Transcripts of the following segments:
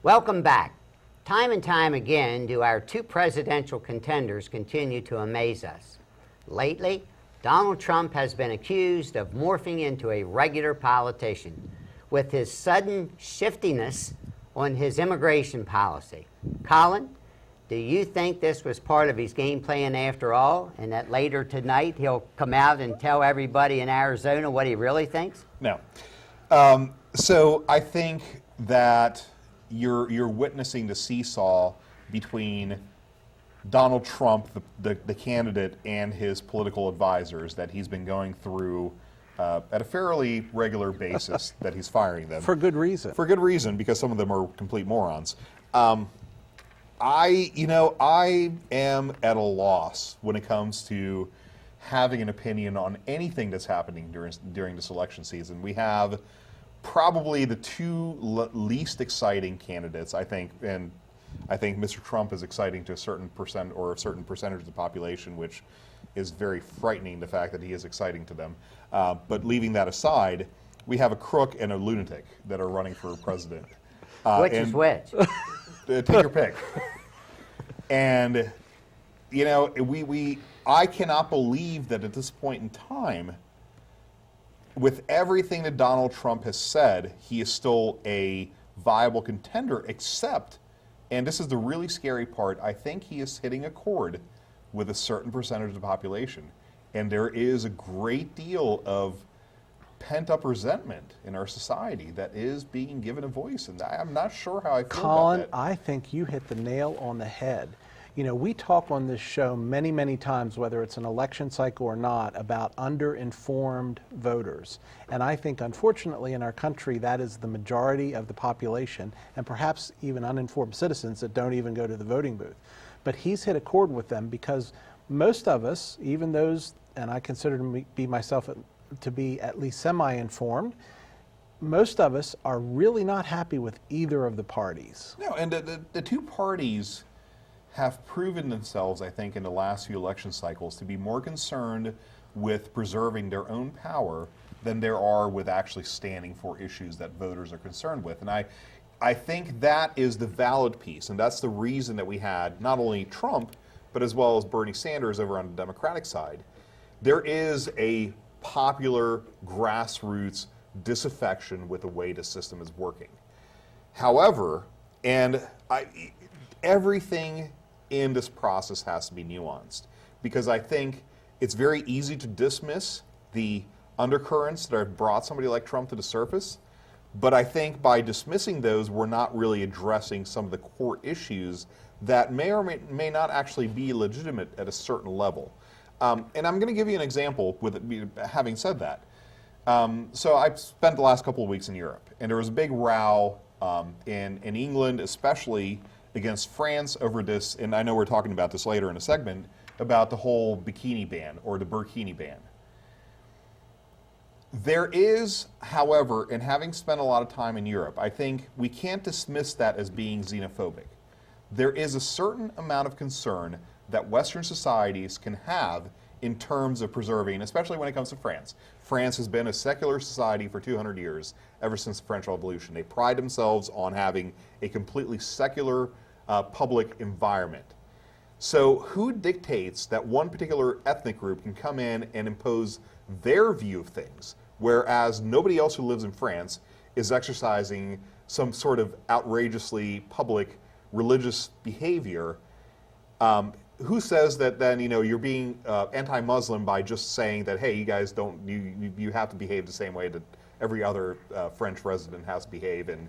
Welcome back. Time and time again do our two presidential contenders continue to amaze us. Lately, Donald Trump has been accused of morphing into a regular politician with his sudden shiftiness on his immigration policy. Colin, do you think this was part of his game plan after all, and that later tonight he'll come out and tell everybody in Arizona what he really thinks? No. So I think that you're witnessing the seesaw between Donald Trump, the candidate, and his political advisors that he's been going through at a fairly regular basis that he's firing them. For good reason. For good reason, because some of them are complete morons. I am at a loss when it comes to having an opinion on anything that's happening during this election season. We have probably the two least exciting candidates, I think, and I think Mr. Trump is exciting to a certain percent or a certain percentage of the population, which is very frightening, the fact that he is exciting to them. But leaving that aside, we have a crook and a lunatic that are running for president. Which is which? Take your pick. And, you know, I cannot believe that at this point in time, with everything that Donald Trump has said, he is still a viable contender, except, and this is the really scary part, I think he is hitting a chord with a certain percentage of the population. And there is a great deal of pent-up resentment in our society that is being given a voice, and I'm not sure how I feel Colin, about that. I think you hit the nail on the head. You know, we talk on this show many, many times, whether it's an election cycle or not, about underinformed voters. And I think, unfortunately, in our country, that is the majority of the population, and perhaps even uninformed citizens that don't even go to the voting booth. But he's hit a chord with them because most of us, even those, and I consider myself to be at least semi-informed, most of us are really not happy with either of the parties. No, and the two parties have proven themselves, I think, in the last few election cycles to be more concerned with preserving their own power than there are with actually standing for issues that voters are concerned with. And I think that is the valid piece, and that's the reason that we had not only Trump, but as well as Bernie Sanders over on the Democratic side. There is a popular grassroots disaffection with the way the system is working. However, everything in this process has to be nuanced, because I think it's very easy to dismiss the undercurrents that have brought somebody like Trump to the surface, but I think by dismissing those, we're not really addressing some of the core issues that may or may not actually be legitimate at a certain level. And I'm going to give you an example with having said that. So I've spent the last couple of weeks in Europe, and there was a big row in England, especially against France over this, and I know we're talking about this later in a segment, about the whole bikini ban or the burkini ban. There is, however, and having spent a lot of time in Europe, I think we can't dismiss that as being xenophobic. There is a certain amount of concern that Western societies can have in terms of preserving, especially when it comes to France. France has been a secular society for 200 years, ever since the French Revolution. They pride themselves on having a completely secular public environment. So who dictates that one particular ethnic group can come in and impose their view of things, whereas nobody else who lives in France is exercising some sort of outrageously public religious behavior? Who says that then, you know, you're being anti-Muslim by just saying that, hey, you guys don't, you have to behave the same way that every other French resident has to behave, and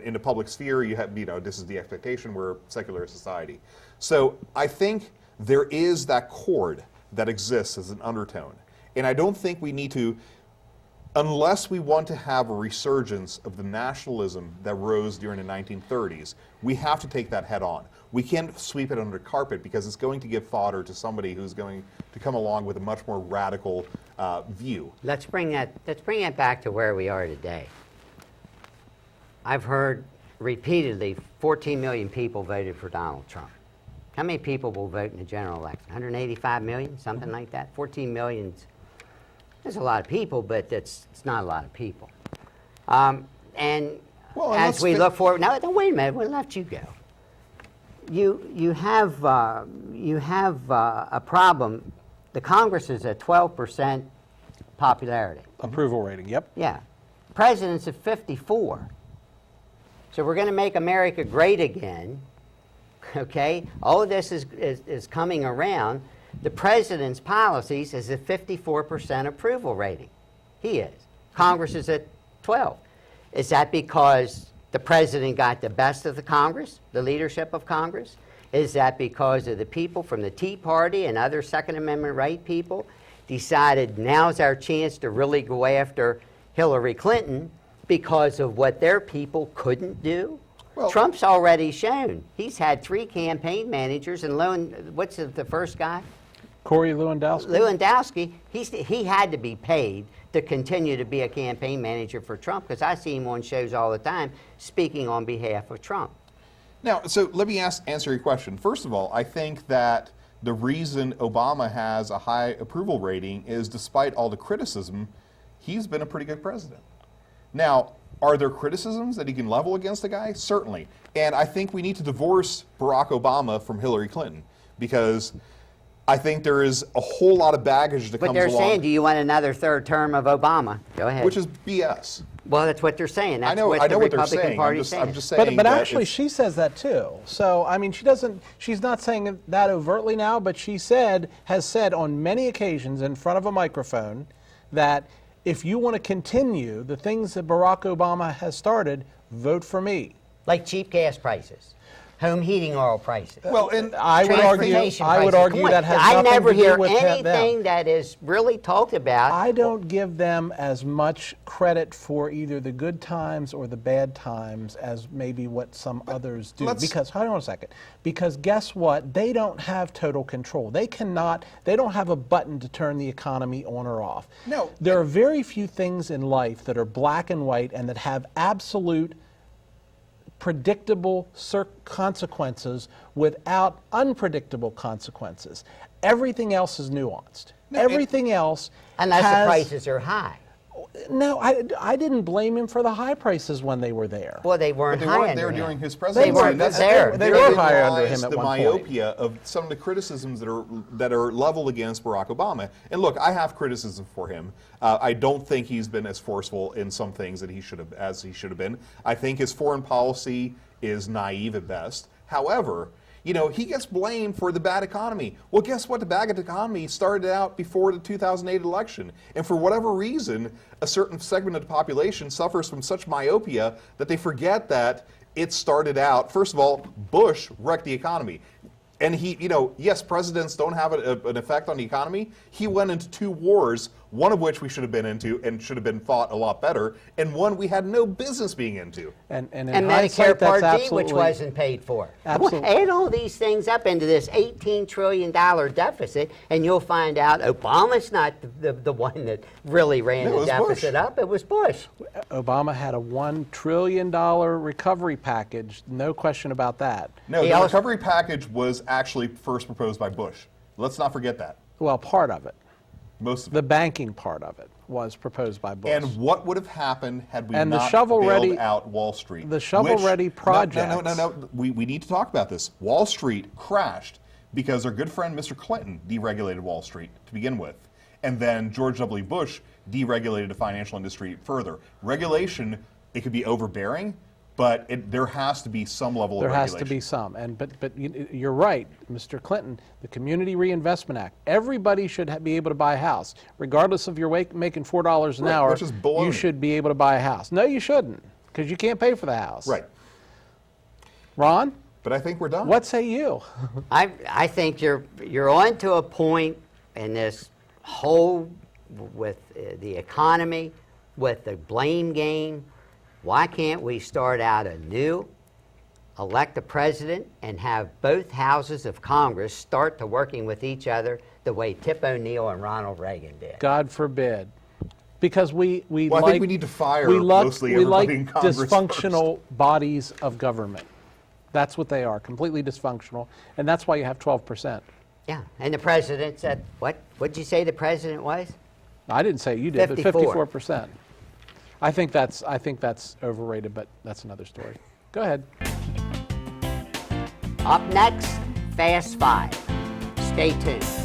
in the public sphere, you have, you know, this is the expectation, we're a secular society. So I think there is that chord that exists as an undertone, and I don't think we need to, unless we want to have a resurgence of the nationalism that rose during the 1930s, we have to take that head on. We can't sweep it under the carpet, because it's going to give fodder to somebody who's going to come along with a much more radical view. Let's bring it back to where we are today. I've heard repeatedly 14 million people voted for Donald Trump. How many people will vote in the general election? 185 million, something like that? 14 million. There's a lot of people, but it's not a lot of people. And Well, and as let's we fit- look forward. Now, wait a minute. We'll let you go. You have a problem. The Congress is at 12% popularity. Approval rating, yep. Yeah, president's at 54. So we're going to make America great again. Okay, all of this is coming around. The president's policies is a 54% approval rating. He is. Congress is at 12. Is that because the president got the best of the Congress, the leadership of Congress? Is that because of the people from the Tea Party and other Second Amendment right people decided now's our chance to really go after Hillary Clinton because of what their people couldn't do? Well, Trump's already shown. He's had 3 campaign managers, and what's the first guy? Corey Lewandowski. Lewandowski, he had to be paid to continue to be a campaign manager for Trump, because I see him on shows all the time speaking on behalf of Trump. Now, so let me answer your question. First of all, I think that the reason Obama has a high approval rating is, despite all the criticism, he's been a pretty good president. Now, are there criticisms that he can level against the guy? Certainly. And I think we need to divorce Barack Obama from Hillary Clinton, because I think there is a whole lot of baggage that But comes they're along. saying, do you want another third term of Obama? Go ahead. Which is BS. Well, that's what they're saying. That's I know what what the they're Republican saying. Party's saying. I'm just saying. But that actually, it's- she says that too. So I mean, she's not saying that overtly now, but she has said on many occasions in front of a microphone that if you want to continue the things that Barack Obama has started, vote for me. Like cheap gas prices, home heating oil prices. Well, and I would argue transportation that prices. has I nothing never to do hear with anything them. that is really talked about. I don't give them as much credit for either the good times or the bad times as maybe what some others do. Because, hold on a second, because guess what? They don't have total control. They don't have a button to turn the economy on or off. No. There are very few things in life that are black and white and that have absolute predictable consequences without unpredictable consequences. Everything else is nuanced. Everything else Unless has, the prices are high. No, I didn't blame him for the high prices when they were there. Well, they weren't They high weren't under there him. during his presidency. They weren't That's- there. They therein were higher under lies him at the one point. myopia of some of the criticisms that are leveled against Barack Obama. And look, I have criticism for him. I don't think he's been as forceful in some things that he should have been. I think his foreign policy is naive at best. However, he gets blamed for the bad economy. Well, guess what? The bad economy started out before the 2008 election. And for whatever reason, a certain segment of the population suffers from such myopia that they forget that it started out, first of all, Bush wrecked the economy. And he, yes, presidents don't have an effect on the economy. He went into 2 wars, one of which we should have been into and should have been fought a lot better, and one we had no business being into. And in And hindsight, Medicare that's Part D, absolutely, which wasn't paid for. Absolutely. Add all these things up into this $18 trillion deficit, and you'll find out Obama's not the one that really ran No, it the was deficit Bush. up. It was Bush. Obama had a $1 trillion recovery package, no question about that. No, He the also- recovery package was actually first proposed by Bush. Let's not forget that. Well, part of it. Most of The it. banking part of it was proposed by Bush. And what would have happened had we And the not shovel-ready- bailed out Wall Street? the shovel-ready projects. No. We need to talk about this. Wall Street crashed because our good friend Mr. Clinton deregulated Wall Street to begin with. And then George W. Bush deregulated the financial industry further. Regulation, it could be overbearing, but there has to be some level There of has regulation. to be some, but you're right, Mr. Clinton. The Community Reinvestment Act. Everybody should be able to buy a house, regardless of your making $4 an Right, hour. which is baloney. You should be able to buy a house. No, you shouldn't, because you can't pay for the house. Right. Ron, But I think we're done. what say you? I think you're on to a point in this whole with the economy, with the blame game. Why can't we start out anew, elect a president, and have both houses of Congress start to working with each other the way Tip O'Neill and Ronald Reagan did? God forbid. Because we Well, I think we need to fire mostly we like everybody in Congress dysfunctional bodies of government. That's what they are, completely dysfunctional, and that's why you have 12%. Yeah, and the president said, what did you say the president was? I didn't say you did, 54. but 54%. I think that's overrated, but that's another story. Go ahead. Up next, Fast Five. Stay tuned.